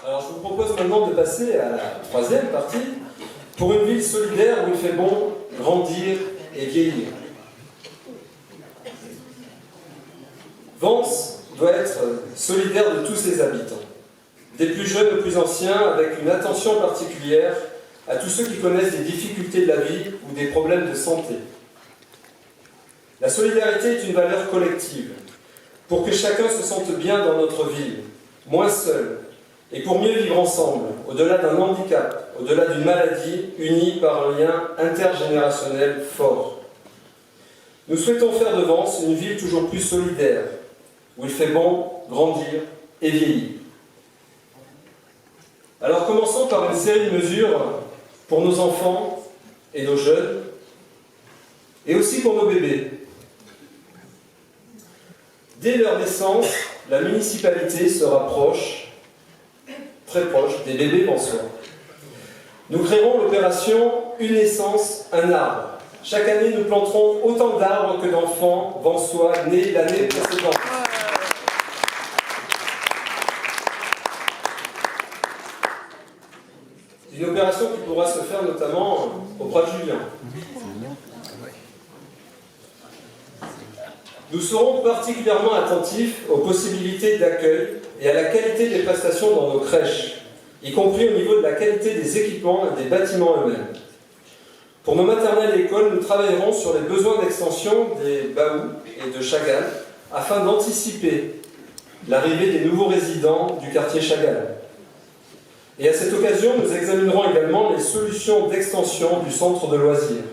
Alors je vous propose maintenant de passer à la troisième partie, pour une ville solidaire où il fait bon grandir et vieillir. Vence doit être solidaire de tous ses habitants, des plus jeunes aux plus anciens, avec une attention particulière à tous ceux qui connaissent des difficultés de la vie ou des problèmes de santé. La solidarité est une valeur collective, pour que chacun se sente bien dans notre ville, moins seul, et pour mieux vivre ensemble, au-delà d'un handicap, au-delà d'une maladie, unis par un lien intergénérationnel fort. Nous souhaitons faire de Vence une ville toujours plus solidaire, où il fait bon grandir et vieillir. Alors commençons par une série de mesures pour nos enfants et nos jeunes, et aussi pour nos bébés. Dès leur naissance, la municipalité se rapproche, très proche, des bébés vensois. Nous créerons l'opération Une naissance, un arbre. Chaque année, nous planterons autant d'arbres que d'enfants vensois nés l'année précédente. C'est une opération qui pourra se faire notamment auprès de Julien. Nous serons particulièrement attentifs aux possibilités d'accueil et à la qualité des prestations dans nos crèches, y compris au niveau de la qualité des équipements et des bâtiments eux-mêmes. Pour nos maternelles et écoles, nous travaillerons sur les besoins d'extension des Baou et de Chagall afin d'anticiper l'arrivée des nouveaux résidents du quartier Chagall. Et à cette occasion, nous examinerons également les solutions d'extension du centre de loisirs.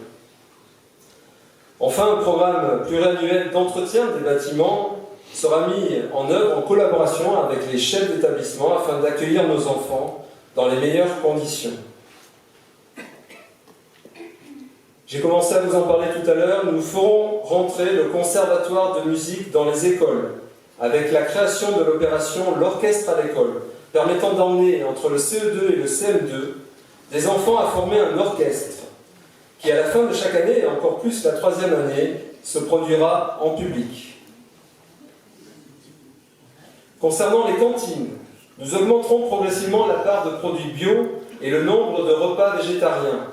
Enfin, un programme pluriannuel d'entretien des bâtiments sera mis en œuvre en collaboration avec les chefs d'établissement afin d'accueillir nos enfants dans les meilleures conditions. J'ai commencé à vous en parler tout à l'heure, nous ferons rentrer le conservatoire de musique dans les écoles, avec la création de l'opération L'Orchestre à l'école, permettant d'emmener entre le CE2 et le CM2 des enfants à former un orchestre, qui à la fin de chaque année, et encore plus la troisième année, se produira en public. Concernant les cantines, nous augmenterons progressivement la part de produits bio et le nombre de repas végétariens,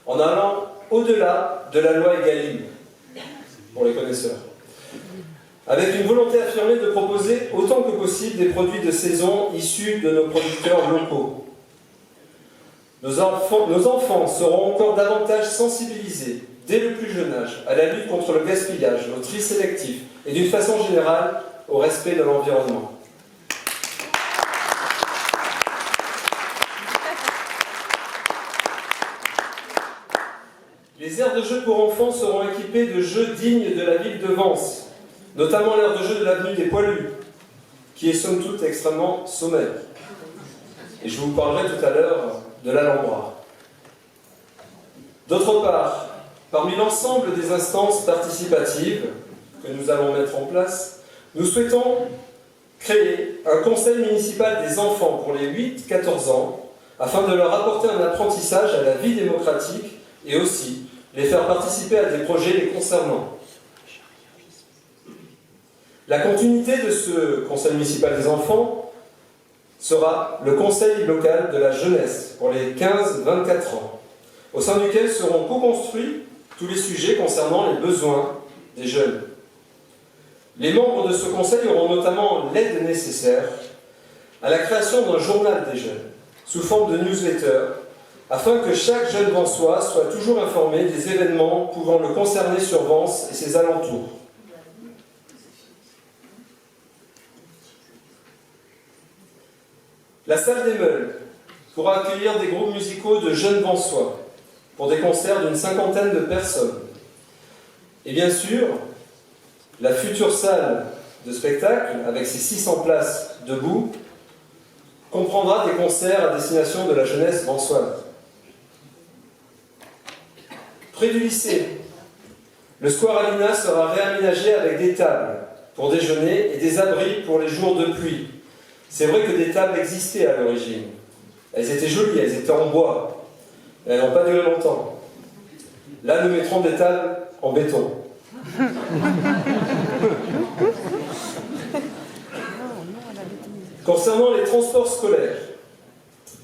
en allant au-delà de la loi Egalim, pour les connaisseurs, avec une volonté affirmée de proposer autant que possible des produits de saison issus de nos producteurs locaux. Nos enfants seront encore davantage sensibilisés, dès le plus jeune âge, à la lutte contre le gaspillage, au tri sélectif et d'une façon générale au respect de l'environnement. Les aires de jeux pour enfants seront équipées de jeux dignes de la ville de Vence, notamment l'aire de jeu de l'avenue des Poilus, qui est somme toute extrêmement sommaire. Et je vous parlerai tout à l'heure de l'Alhambra. D'autre part, parmi l'ensemble des instances participatives que nous allons mettre en place, nous souhaitons créer un conseil municipal des enfants pour les 8-14 ans, afin de leur apporter un apprentissage à la vie démocratique et aussi les faire participer à des projets les concernant. La continuité de ce conseil municipal des enfants sera le conseil local de la jeunesse pour les 15-24 ans, au sein duquel seront co-construits tous les sujets concernant les besoins des jeunes. Les membres de ce conseil auront notamment l'aide nécessaire à la création d'un journal des jeunes, sous forme de newsletter, afin que chaque jeune vensois soit toujours informé des événements pouvant le concerner sur Vence et ses alentours. La salle des Meules pourra accueillir des groupes musicaux de jeunes vensois pour des concerts d'une 50aine de personnes. Et bien sûr, la future salle de spectacle, avec ses 600 places debout, comprendra des concerts à destination de la jeunesse vensoise. Près du lycée, le square Alina sera réaménagé avec des tables pour déjeuner et des abris pour les jours de pluie. C'est vrai que des tables existaient à l'origine. Elles étaient jolies, elles étaient en bois. Elles n'ont pas duré longtemps. Là, nous mettrons des tables en béton. Concernant les transports scolaires,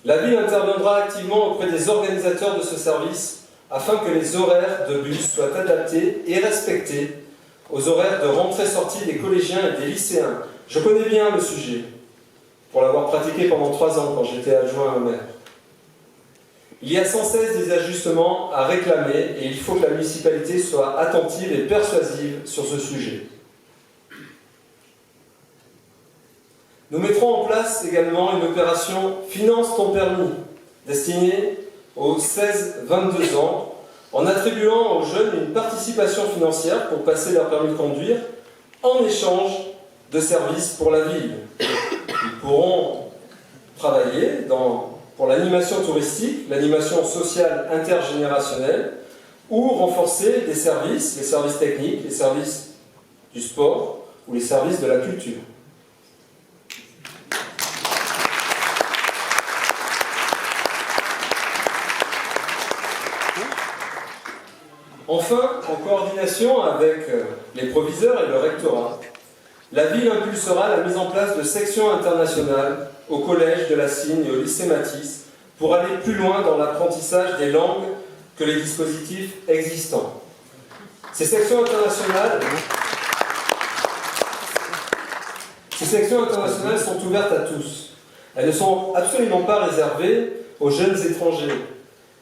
La ville interviendra activement auprès des organisateurs de ce service afin que les horaires de bus soient adaptés et respectés aux horaires de rentrée-sortie des collégiens et des lycéens. Je connais bien le sujet, pour l'avoir pratiqué pendant 3 ans quand j'étais adjoint au maire. Il y a sans cesse des ajustements à réclamer et il faut que la municipalité soit attentive et persuasive sur ce sujet. Nous mettrons en place également une opération Finance ton permis, destinée aux 16-22 ans, en attribuant aux jeunes une participation financière pour passer leur permis de conduire en échange de services pour la ville. Ils pourront travailler pour l'animation touristique, l'animation sociale intergénérationnelle, ou renforcer des services, les services techniques, les services du sport ou les services de la culture. Enfin, en coordination avec les proviseurs et le rectorat, la ville impulsera la mise en place de sections internationales au collège de la Cygne et au lycée Matisse pour aller plus loin dans l'apprentissage des langues que les dispositifs existants. Ces sections internationales sont ouvertes à tous. Elles ne sont absolument pas réservées aux jeunes étrangers.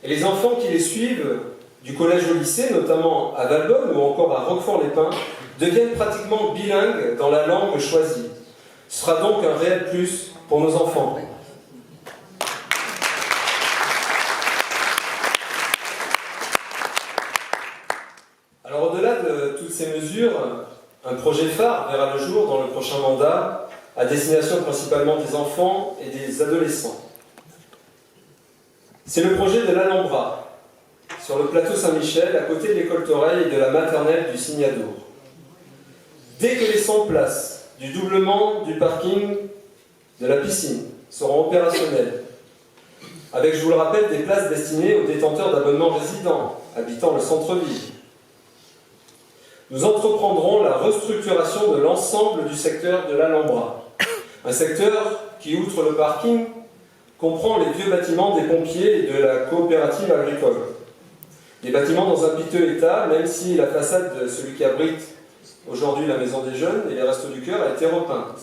Et les enfants qui les suivent du collège au lycée, notamment à Valbonne ou encore à Roquefort-les-Pins, deviennent pratiquement bilingues dans la langue choisie. Ce sera donc un réel plus pour nos enfants. Alors au-delà de toutes ces mesures, un projet phare verra le jour dans le prochain mandat, à destination principalement des enfants et des adolescents. C'est le projet de l'Alhambra, sur le plateau Saint-Michel, à côté de l'école Toreil et de la maternelle du Signadour. Dès que les 100 places du doublement du parking de la piscine seront opérationnelles, avec, je vous le rappelle, des places destinées aux détenteurs d'abonnements résidents, habitant le centre-ville, nous entreprendrons la restructuration de l'ensemble du secteur de l'Alhambra. Un secteur qui, outre le parking, comprend les vieux bâtiments des pompiers et de la coopérative agricole. Des bâtiments dans un piteux état, même si la façade de celui qui abrite aujourd'hui la Maison des Jeunes et les Restos du Cœur a été repeinte.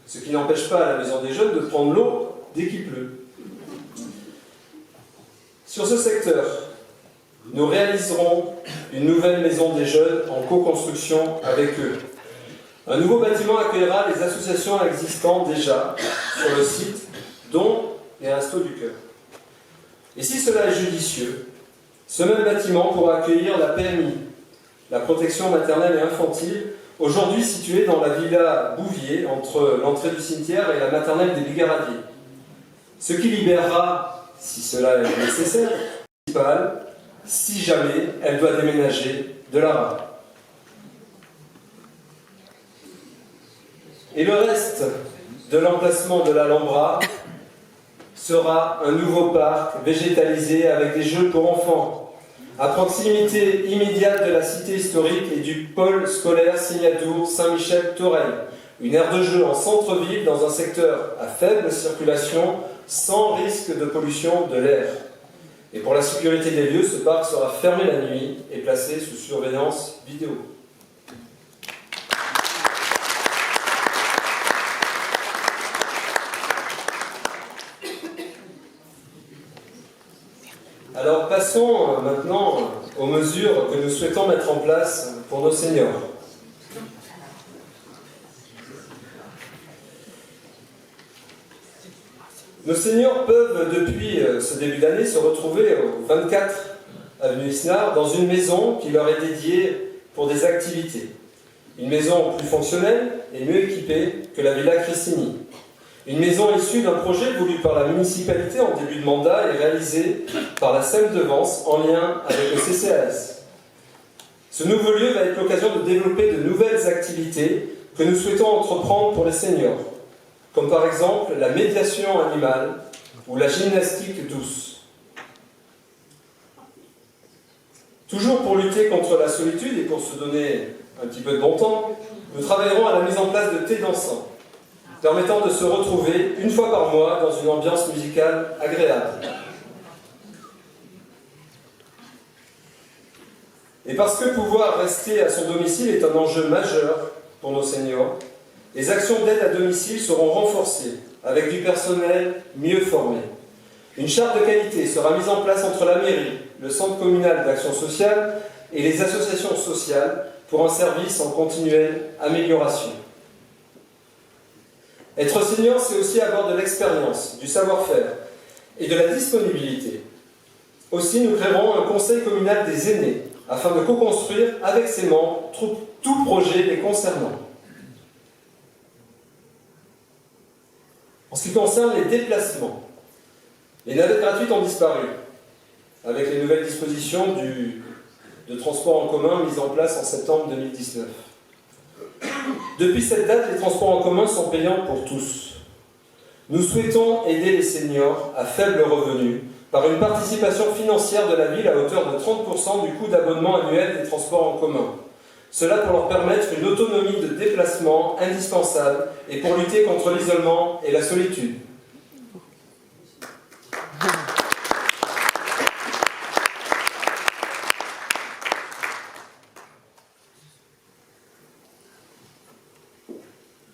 Ce qui n'empêche pas la Maison des Jeunes de prendre l'eau dès qu'il pleut. Sur ce secteur, nous réaliserons une nouvelle Maison des Jeunes en co-construction avec eux. Un nouveau bâtiment accueillera les associations existantes déjà sur le site, dont les Restos du Cœur. Et si cela est judicieux, ce même bâtiment pourra accueillir la PMI, la protection maternelle et infantile, aujourd'hui située dans la villa Bouvier, entre l'entrée du cimetière et la maternelle des Bigaradiers. Ce qui libérera, si cela est nécessaire, si jamais elle doit déménager de la rame. Et le reste de l'emplacement de l'Alhambra sera un nouveau parc végétalisé avec des jeux pour enfants, à proximité immédiate de la cité historique et du pôle scolaire Signadour-Saint-Michel-Toreil. Une aire de jeu en centre-ville dans un secteur à faible circulation, sans risque de pollution de l'air. Et pour la sécurité des lieux, ce parc sera fermé la nuit et placé sous surveillance vidéo. Alors passons maintenant aux mesures que nous souhaitons mettre en place pour nos seniors. Nos seniors peuvent, depuis ce début d'année, se retrouver au 24 avenue Isnard dans une maison qui leur est dédiée pour des activités. Une maison plus fonctionnelle et mieux équipée que la Villa Cristini. Une maison issue d'un projet voulu par la municipalité en début de mandat et réalisé par la SEM de Vence en lien avec le CCAS. Ce nouveau lieu va être l'occasion de développer de nouvelles activités que nous souhaitons entreprendre pour les seniors, comme par exemple la médiation animale ou la gymnastique douce. Toujours pour lutter contre la solitude et pour se donner un petit peu de bon temps, nous travaillerons à la mise en place de thé dansant. permettant de se retrouver une fois par mois dans une ambiance musicale agréable. Et parce que pouvoir rester à son domicile est un enjeu majeur pour nos seniors, les actions d'aide à domicile seront renforcées avec du personnel mieux formé. Une charte de qualité sera mise en place entre la mairie, le centre communal d'action sociale et les associations sociales pour un service en continuelle amélioration. Être senior, c'est aussi avoir de l'expérience, du savoir-faire et de la disponibilité. Aussi, nous créerons un conseil communal des aînés afin de co-construire avec ses membres tout projet les concernant. En ce qui concerne les déplacements, les navettes gratuites ont disparu avec les nouvelles dispositions de transport en commun mises en place en septembre 2019. Depuis cette date, les transports en commun sont payants pour tous. Nous souhaitons aider les seniors à faible revenu par une participation financière de la ville à hauteur de 30% du coût d'abonnement annuel des transports en commun. Cela pour leur permettre une autonomie de déplacement indispensable et pour lutter contre l'isolement et la solitude.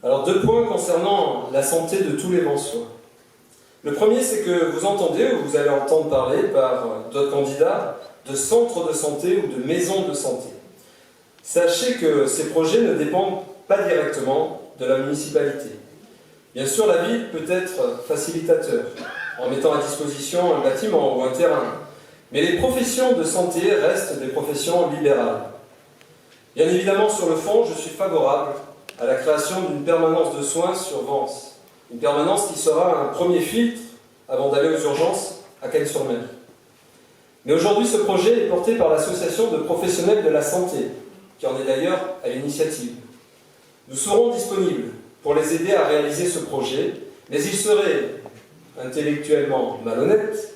Alors, 2 points concernant la santé de tous les Vansois. Le premier, c'est que vous entendez, ou vous allez entendre parler par d'autres candidats, de centres de santé ou de maisons de santé. Sachez que ces projets ne dépendent pas directement de la municipalité. Bien sûr, la ville peut être facilitateur, en mettant à disposition un bâtiment ou un terrain, mais les professions de santé restent des professions libérales. Bien évidemment, sur le fond, je suis favorable à la création d'une permanence de soins sur Vence. Une permanence qui sera un premier filtre avant d'aller aux urgences à Cagnes-sur-Mer. Mais aujourd'hui, ce projet est porté par l'association de professionnels de la santé, qui en est d'ailleurs à l'initiative. Nous serons disponibles pour les aider à réaliser ce projet, mais il serait intellectuellement malhonnête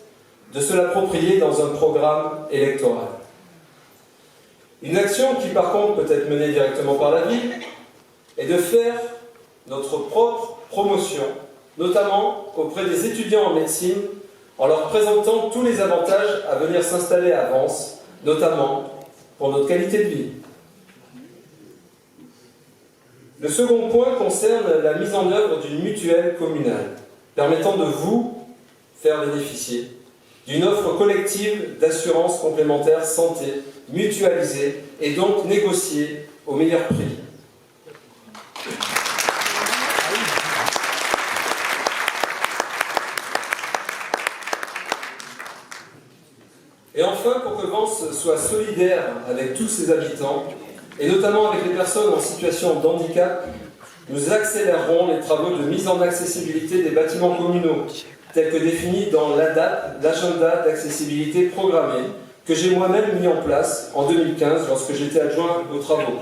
de se l'approprier dans un programme électoral. Une action qui, par contre, peut être menée directement par la ville, est de faire notre propre promotion, notamment auprès des étudiants en médecine, en leur présentant tous les avantages à venir s'installer à Vence, notamment pour notre qualité de vie. Le second point concerne la mise en œuvre d'une mutuelle communale, permettant de vous faire bénéficier d'une offre collective d'assurance complémentaire santé, mutualisée et donc négociée au meilleur prix. Et enfin, pour que Vence soit solidaire avec tous ses habitants, et notamment avec les personnes en situation de handicap, nous accélérerons les travaux de mise en accessibilité des bâtiments communaux, tels que définis dans l'ADAP, l'agenda d'accessibilité programmée, que j'ai moi-même mis en place en 2015 lorsque j'étais adjoint aux travaux.